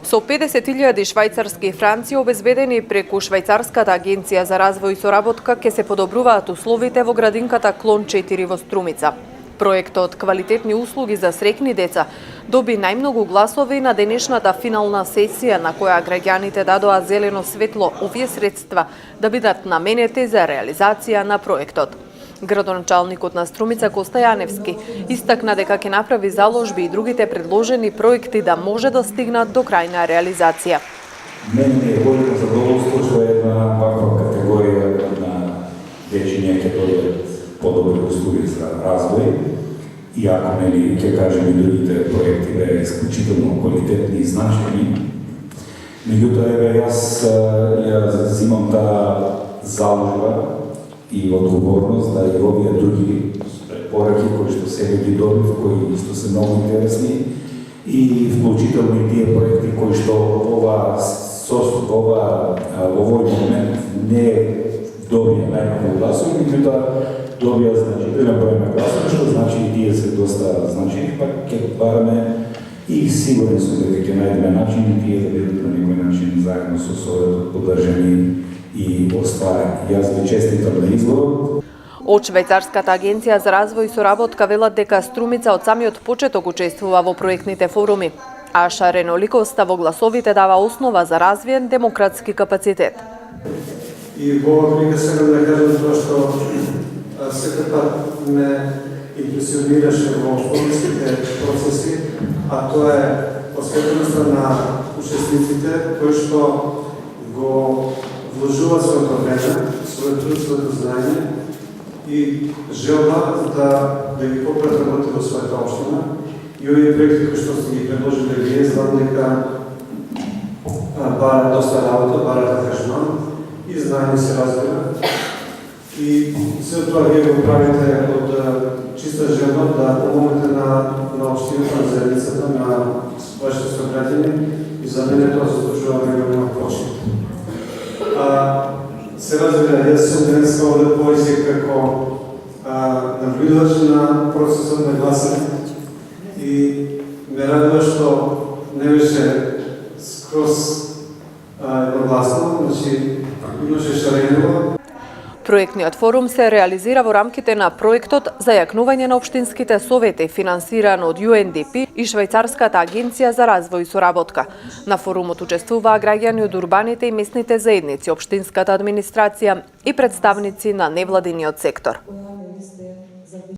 Со 50.000 швајцарски франци обезбедени преку Швајцарската агенција за развој и соработка ќе се подобруваат условите во градинката Клон 4 во Струмица. Проектот "Квалитетни услуги за среќни деца" доби најмногу гласови на денешната финална сесија на која граѓаните дадоа зелено светло овие средства да бидат наменети за реализација на проектот. Градоначалникот на Струмица Коста Јаневски истакна дека ќе направи заложби и другите предложени проекти да може да стигнат до крајна реализација. Мене е големо задоволство што една ваква категорија на дечиња ќе добијат подобри услуги за развој, иако ќе кажем и другите проекти беа исклучително квалитетни и значајни. Меѓутоа, јас ја земам таа заложба и одговорност да и овие други препораки кои што сега ги добив, кои исто се многу интересни, и вклучително и тие проекти кои што овој момент не добија најмногу гласови, меѓутоа добија значителен број на гласови, што значи и тие се доста значени, пак ќе бараме и сигурен сум дека ќе најдеме начин и тие да бидат на некој начин заедно со Советот поддржани и остварени. Јас ви честитам на изборот. Од Швајцарската агенција за развој и соработка велат дека Струмица од самиот почеток учествува во проектните форуми, а шареноликоста во гласовите дава основа за развиен демократски капацитет. И во оваа прилика сакам да кажам тоа што секој пат ме импресионираше во форумските процеси, а тоа е посветеноста на учесниците кои што го вложуваат своето време, својот труд, своето знаење и желба да ги поправат работи во својата општина. И овие проекти кои што сте ги предложили вие, знам дека барат доста работа, барат ангажман и знаење се разбира. И се тоа вие го правите од чиста желба да помогнете на општината, на заедницата, на вашите сограѓани, и за мене тоа заслужува голема почит. Се разбира, јас сум денеска овде повеќе како наблюдувач на процесот на гласање и ме радува што не беше скроз едногласно, значи имаше шаренува. Проектниот форум се реализира во рамките на проектот за јакнување на општинските совети, финансиран од UNDP и Швајцарската агенција за развој и соработка. На форумот учествуваа граѓани од урбаните и местните заедници, општинската администрација и представници на невладиниот сектор.